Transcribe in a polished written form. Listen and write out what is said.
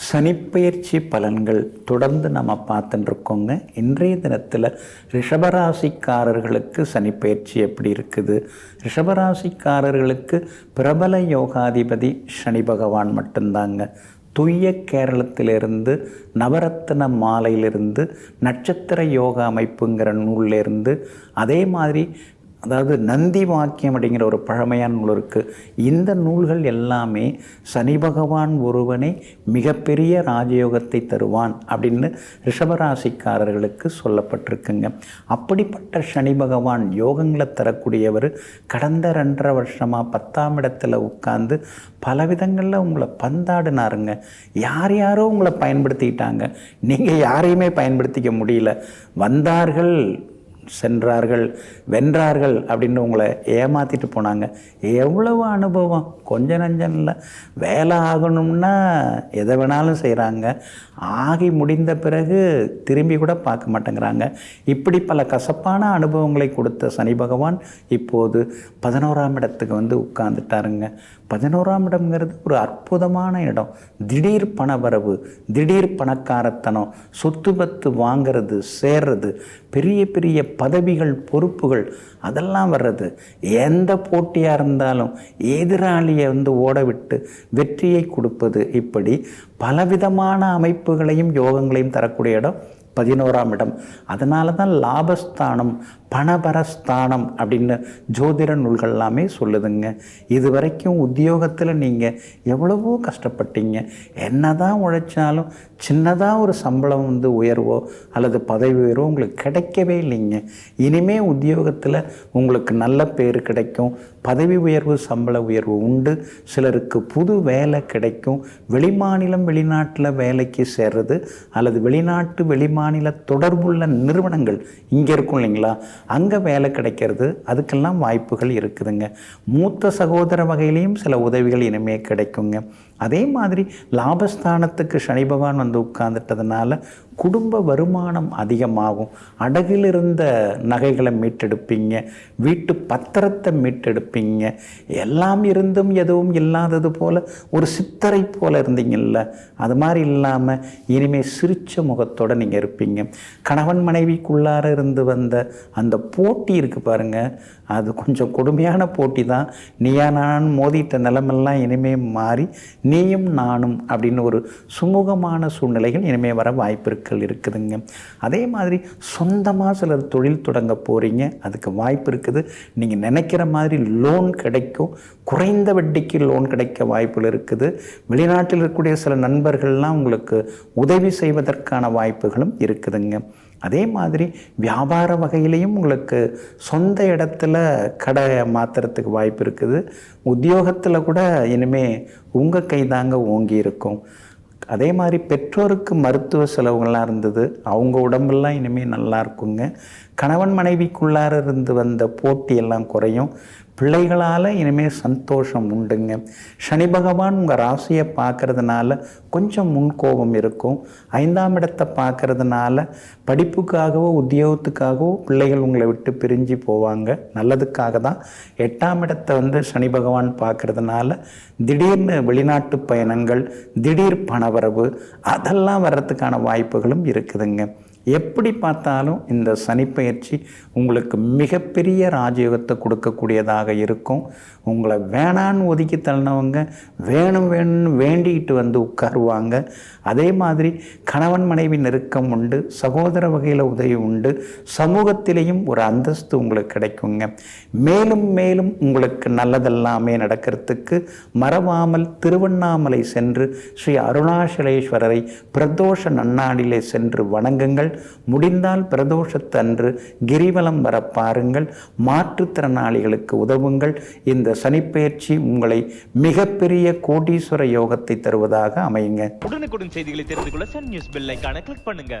சனிப்பெயர்ச்சி பலன்கள் தொடர்ந்து நம்ம பார்த்துட்டு இருக்கோங்க. இன்றைய தினத்தில் ரிஷபராசிக்காரர்களுக்கு சனிப்பெயர்ச்சி எப்படி இருக்குது? ரிஷபராசிக்காரர்களுக்கு பிரபல யோகாதிபதி சனி பகவான் மட்டும்தாங்க. தூய கேரளத்திலிருந்து நவரத்ன மாலையிலிருந்து நட்சத்திர யோகா அமைப்புங்கிற நூல்லேருந்து, அதே மாதிரி அதாவது நந்தி வாக்கியம் அப்படிங்கிற ஒரு பழமையான நூல் இருக்குது. இந்த நூல்கள் எல்லாமே சனி பகவான் ஒருவனே மிகப்பெரிய ராஜயோகத்தை தருவான் அப்படின்னு ரிஷபராசிக்காரர்களுக்கு சொல்லப்பட்டிருக்குங்க. அப்படிப்பட்ட சனி பகவான் யோகங்களை தரக்கூடியவர் கடந்த 2.5 வருஷமாக 10ஆம் இடத்துல உட்கார்ந்து பல விதங்களில் உங்களை பந்தாடினாருங்க. யாரோ உங்களை பயன்படுத்திக்கிட்டாங்க, நீங்கள் யாரையுமே பயன்படுத்திக்க முடியல. வந்தார்கள், சென்றார்கள், வென்றார்கள் அப்படின்னு உங்களை ஏமாற்றிட்டு போனாங்க. எவ்வளவு அனுபவம்! கொஞ்சம் நஞ்சம் இல்லை. வேலை ஆகணும்னா எதை வேணாலும் செய்கிறாங்க. ஆகி முடிந்த பிறகு திரும்பி கூட பார்க்க மாட்டேங்கிறாங்க. இப்படி பல கசப்பான அனுபவங்களை கொடுத்த சனி பகவான் இப்போது 11ஆம் இடத்துக்கு வந்து உட்கார்ந்துட்டாருங்க. 11ஆம் இடம்ங்கிறது ஒரு அற்புதமான இடம். திடீர் பணவரவு, திடீர் பணக்காரத்தனம், சொத்து பத்து வாங்கிறது, சேர்றது, பெரிய பெரிய பதவிகள், பொறுப்புகள் அதெல்லாம் வர்றது. எந்த போட்டியாக இருந்தாலும் எதிராளியை வந்து ஓட விட்டு வெற்றியை கொடுப்பது, இப்படி பலவிதமான அமைப்புகளையும் யோகங்களையும் தரக்கூடிய இடம் 11ஆம் இடம். அதனால தான் லாபஸ்தானம், பணபரஸ்தானம் அப்படின்னு ஜோதிட நூல்கள் எல்லாமே சொல்லுதுங்க. இது வரைக்கும் உத்தியோகத்தில் நீங்கள் எவ்வளவோ கஷ்டப்பட்டீங்க. என்ன தான் உழைச்சாலும் சின்னதாக ஒரு சம்பளம் வந்து உயர்வோ அல்லது பதவி உயர்வோ உங்களுக்கு கிடைக்கவே இல்லைங்க. இனிமேல் உத்தியோகத்தில் உங்களுக்கு நல்ல பேர் கிடைக்கும், பதவி உயர்வு, சம்பள உயர்வு உண்டு. சிலருக்கு புது வேலை கிடைக்கும். வெளிமாநிலம், வெளிநாட்டில் வேலைக்கு சேர்றது அல்லது வெளிநாட்டு வெளிமாநில தொடர்புள்ள நிறுவனங்கள் இங்கே இருக்கும் இல்லைங்களா, அங்கே வேலை கிடைக்கிறது, அதுக்கெல்லாம் வாய்ப்புகள் இருக்குதுங்க. மூத்த சகோதர வகையிலையும் சில உதவிகள் இனிமேல் கிடைக்குங்க. அதே மாதிரி லாபஸ்தானத்துக்கு சனி பகவான் வந்து உட்கார்ந்துட்டதுனால குடும்ப வருமானம் அதிகமாகும். அடகில் இருந்த நகைகளை மீட்டெடுப்பீங்க, வீட்டு பத்திரத்தை மீட்டெடுப்பீங்க. எல்லாம் இருந்தும் எதுவும் இல்லாதது போல் ஒரு சித்தரை போல் இருந்தீங்கல்ல, அது மாதிரி இல்லாமல் இனிமேல் சிரிச்ச முகத்தோடு நீங்கள் இருப்பீங்க. கணவன் மனைவிக்குள்ளார இருந்து வந்த அந்த போட்டி இருக்குது பாருங்கள், அது கொஞ்சம் கொடுமையான போட்டி தான். நீயா நான் மோதிட்ட நிலமெல்லாம் இனிமேல் மாறி நீயும் நானும் அப்படின்னு ஒரு சுமூகமான சூழ்நிலைகள் இனிமேல் வர வாய்ப்பிருக்குதுங்க. அதே மாதிரி சொந்தமாக சிலர் தொழில் தொடங்க போகிறீங்க, அதுக்கு வாய்ப்பு இருக்குது. நீங்கள் நினைக்கிற மாதிரி லோன் கிடைக்கும், குறைந்த வட்டிக்கு லோன் கிடைக்க வாய்ப்புகள் இருக்குது. வெளிநாட்டில் இருக்கக்கூடிய சில நண்பர்கள்லாம் உங்களுக்கு உதவி செய்வதற்கான வாய்ப்புகளும் இருக்குதுங்க. அதே மாதிரி வியாபார வகையிலையும் உங்களுக்கு சொந்த இடத்துல கடை மாற்றுறதுக்கு வாய்ப்பு இருக்குது. உத்தியோகத்தில் கூட இனிமேல் உங்கள் கைதாங்க ஓங்கி இருக்கும். அதே மாதிரி பெற்றோருக்கு மருத்துவ செலவுகள்லாம் இருந்தது, அவங்க உடம்பெல்லாம் இனிமேல் நல்லா இருக்குங்க. கணவன் மனைவிக்குள்ளார இருந்து வந்த போட்டியெல்லாம் குறையும். பிள்ளைகளால் இனிமேல் சந்தோஷம் உண்டுங்க. சனி பகவான் உங்கள் ராசியை பார்க்கறதுனால கொஞ்சம் முன்கோபம் இருக்கும். 5ஆம் இடத்தை பார்க்கறதுனால படிப்புக்காகவோ உத்தியோகத்துக்காகவோ பிள்ளைகள் உங்களை விட்டு பிரிஞ்சு போவாங்க, நல்லதுக்காக தான். 8ஆம் இடத்தை வந்து சனி பகவான் பார்க்கறதுனால திடீர்னு வெளிநாட்டு பயணங்கள், திடீர் பணவரவு அதெல்லாம் வர்றதுக்கான வாய்ப்புகளும் இருக்குதுங்க. எப்படி பார்த்தாலும் இந்த சனிப்பெயர்ச்சி உங்களுக்கு மிகப்பெரிய ராஜயோகத்தை கொடுக்கக்கூடியதாக இருக்கும். உங்களை வேணான்னு ஒதுக்கி தள்ளினவங்க வேணும் வேணும்னு வேண்டிக்கிட்டு வந்து உட்காருவாங்க. அதே மாதிரி கணவன் மனைவி நெருக்கம் உண்டு, சகோதர வகையில் உதவி உண்டு, சமூகத்திலேயும் ஒரு அந்தஸ்து உங்களுக்கு கிடைக்குங்க. மேலும் மேலும் உங்களுக்கு நல்லதெல்லாமே நடக்கிறதுக்கு மறவாமல் திருவண்ணாமலை சென்று ஸ்ரீ அருணாச்சலேஸ்வரரை பிரதோஷ நன்னாளிலே சென்று வணங்குங்கள். முடிந்தால் பிரதோஷத்தன்று கிரிவலம் வர பாருங்கள். மாற்றுத்திறனாளிகளுக்கு உதவுங்கள். இந்த சனிப்பெயர்ச்சி உங்களை மிகப்பெரிய கோடீஸ்வர யோகத்தை தருவதாக அமையுங்க. உடனுக்குடன் செய்திகளை தெரிந்து கொள்ள சன் நியூஸ் பெல் ஐகானை கிளிக் பண்ணுங்க.